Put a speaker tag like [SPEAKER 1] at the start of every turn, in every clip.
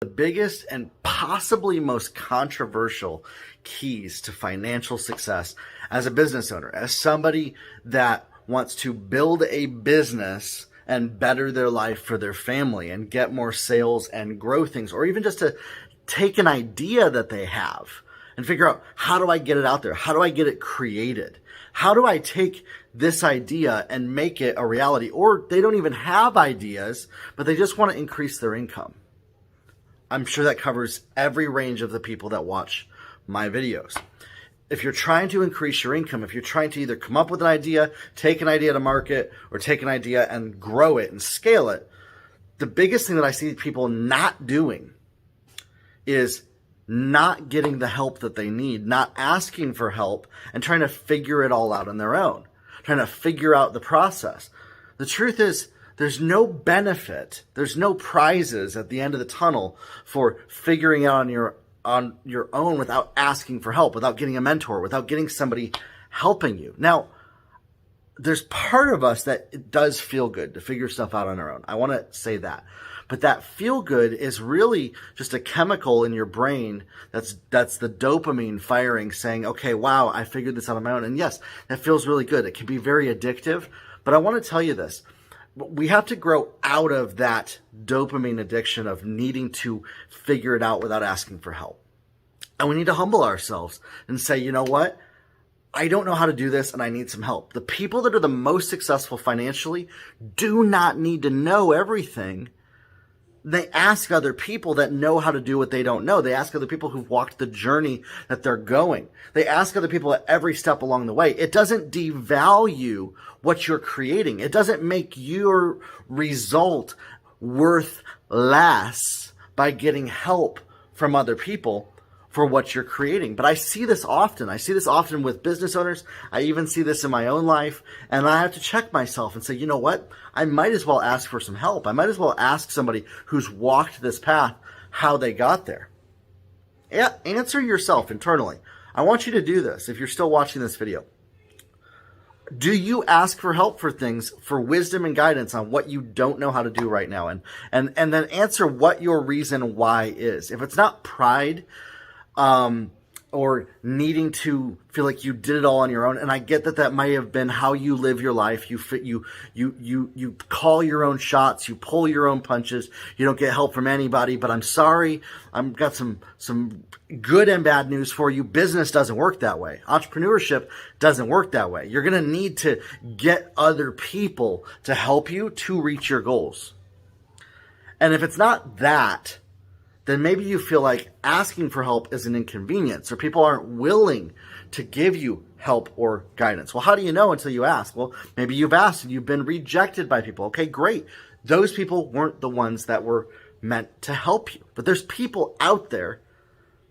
[SPEAKER 1] The biggest and possibly most controversial keys to financial success as a business owner, as somebody that wants to build a business and better their life for their family and get more sales and grow things, or even just to take an idea that they have and figure out, how do I get it out there? How do I get it created? How do I take this idea and make it a reality? Or they don't even have ideas, but they just want to increase their income. I'm sure that covers every range of the people that watch my videos. If you're trying to increase your income, if you're trying to either come up with an idea, take an idea to market, or take an idea and grow it and scale it, the biggest thing that I see people not doing is not getting the help that they need, not asking for help, and trying to figure it all out on their own, trying to figure out the process. The truth is, there's no benefit, there's no prizes at the end of the tunnel for figuring it out on your own without asking for help, without getting a mentor, without getting somebody helping you. Now, there's part of us that it does feel good to figure stuff out on our own. I want to say that. But that feel good is really just a chemical in your brain that's the dopamine firing, saying, okay, wow, I figured this out on my own. And yes, that feels really good. It can be very addictive. But I want to tell you this. We have to grow out of that dopamine addiction of needing to figure it out without asking for help. And we need to humble ourselves and say, you know what? I don't know how to do this and I need some help. The people that are the most successful financially do not need to know everything. They ask other people that know how to do what they don't know. They ask other people who've walked the journey that they're going. They ask other people at every step along the way. It doesn't devalue what you're creating. It doesn't make your result worth less by getting help from other people for what you're creating. But I see this often. I see this often with business owners. I even see this in my own life. And I have to check myself and say, you know what? I might as well ask for some help. I might as well ask somebody who's walked this path how they got there. Yeah, answer yourself internally. I want you to do this if you're still watching this video. Do you ask for help for things, for wisdom and guidance on what you don't know how to do right now? And then answer what your reason why is. If it's not pride, or needing to feel like you did it all on your own. And I get that might have been how you live your life. You call your own shots, you pull your own punches, you don't get help from anybody. But I'm sorry, I've got some good and bad news for you. Business doesn't work that way. Entrepreneurship doesn't work that way. You're going to need to get other people to help you to reach your goals. And if it's not that, then maybe you feel like asking for help is an inconvenience, or people aren't willing to give you help or guidance. Well, how do you know until you ask? Well, maybe you've asked and you've been rejected by people. Okay, great. Those people weren't the ones that were meant to help you. But there's people out there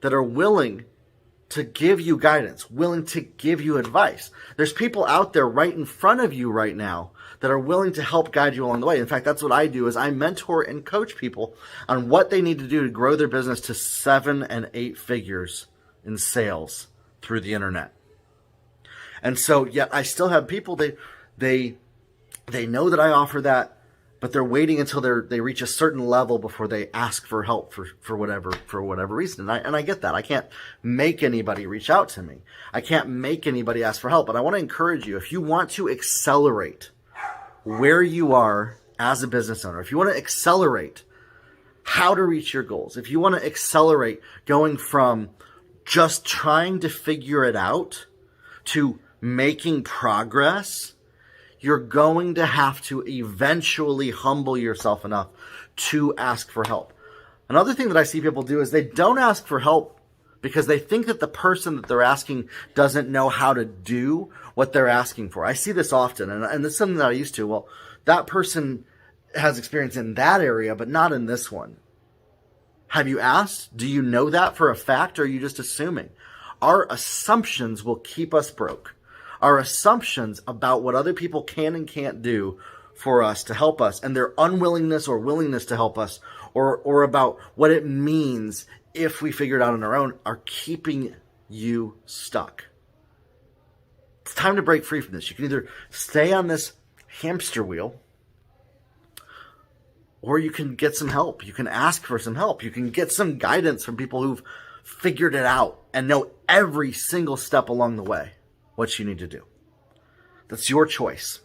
[SPEAKER 1] that are willing to give you guidance, willing to give you advice. There's people out there right in front of you right now that are willing to help guide you along the way. In fact, that's what I do, is I mentor and coach people on what they need to do to grow their business to 7 and 8 figures in sales through the internet. And so, yet I still have people, they know that I offer that, but they're waiting until they reach a certain level before they ask for help for whatever reason. And I get that. I can't make anybody reach out to me. I can't make anybody ask for help. But I want to encourage you, if you want to accelerate where you are as a business owner, if you want to accelerate how to reach your goals, if you want to accelerate going from just trying to figure it out to making progress, you're going to have to eventually humble yourself enough to ask for help. Another thing that I see people do is they don't ask for help because they think that the person that they're asking doesn't know how to do what they're asking for. I see this often, and this is something that I used to. Well, that person has experience in that area, but not in this one. Have you asked? Do you know that for a fact, or are you just assuming? Our assumptions will keep us broke. Our assumptions about what other people can and can't do for us to help us, and their unwillingness or willingness to help us, or about what it means if we figure it out on our own, are keeping you stuck. It's time to break free from this. You can either stay on this hamster wheel, Or you can get some help. You can ask for some help. You can get some guidance from people who've figured it out and know every single step along the way what you need to do. That's your choice.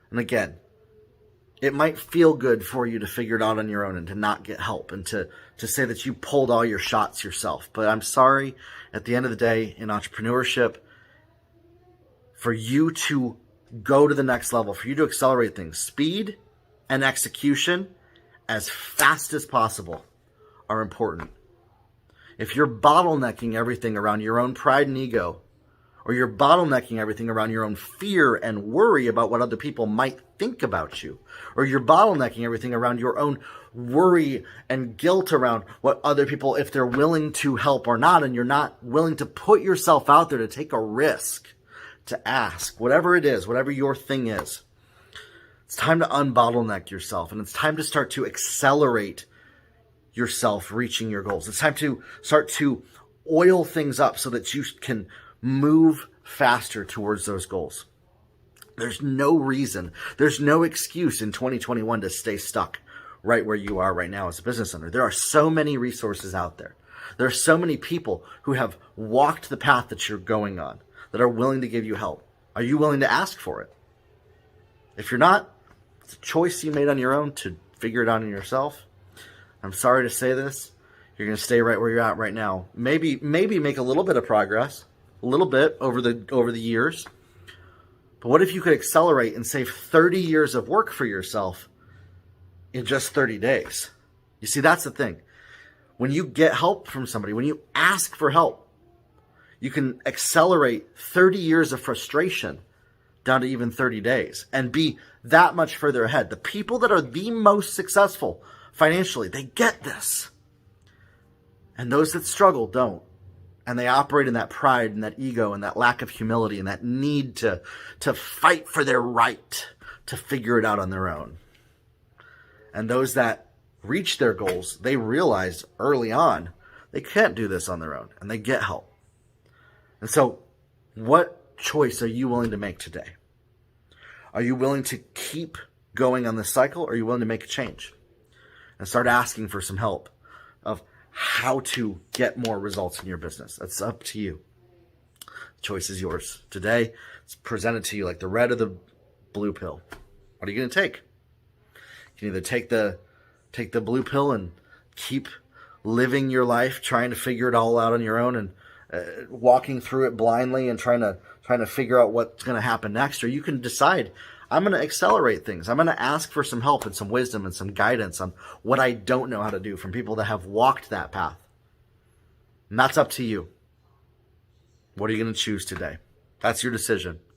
[SPEAKER 1] And again, it might feel good for you to figure it out on your own and to not get help and to say that you pulled all your shots yourself. But I'm sorry, at the end of the day, in entrepreneurship, for you to go to the next level, for you to accelerate things, speed and execution as fast as possible are important. If you're bottlenecking everything around your own pride and ego, or you're bottlenecking everything around your own fear and worry about what other people might think about you, or you're bottlenecking everything around your own worry and guilt around what other people, if they're willing to help or not, and you're not willing to put yourself out there to take a risk, to ask, whatever it is, whatever your thing is, it's time to unbottleneck yourself, and it's time to start to accelerate yourself reaching your goals. It's time to start to oil things up so that you can move faster towards those goals. There's no reason, there's no excuse in 2021 to stay stuck right where you are right now as a business owner. There are so many resources out there. There are so many people who have walked the path that you're going on that are willing to give you help. Are you willing to ask for it? If you're not, it's a choice you made on your own to figure it out on yourself. I'm sorry to say this. You're going to stay right where you're at right now. Maybe make a little bit of progress, a little bit over the years. But what if you could accelerate and save 30 years of work for yourself in just 30 days? You see, that's the thing. When you get help from somebody, when you ask for help, you can accelerate 30 years of frustration down to even 30 days and be that much further ahead. The people that are the most successful financially, they get this. And those that struggle don't. And they operate in that pride and that ego and that lack of humility and that need to fight for their right to figure it out on their own. And those that reach their goals, they realize early on they can't do this on their own, and they get help. And so what choice are you willing to make today? Are you willing to keep going on this cycle, or are you willing to make a change and start asking for some help of how to get more results in your business? That's up to you. The choice is yours. Today, it's presented to you like the red or the blue pill. What are you going to take? You can either take the blue pill and keep living your life, trying to figure it all out on your own and walking through it blindly and trying to figure out what's going to happen next, or you can decide, I'm going to accelerate things. I'm going to ask for some help and some wisdom and some guidance on what I don't know how to do from people that have walked that path. And that's up to you. What are you going to choose today? That's your decision.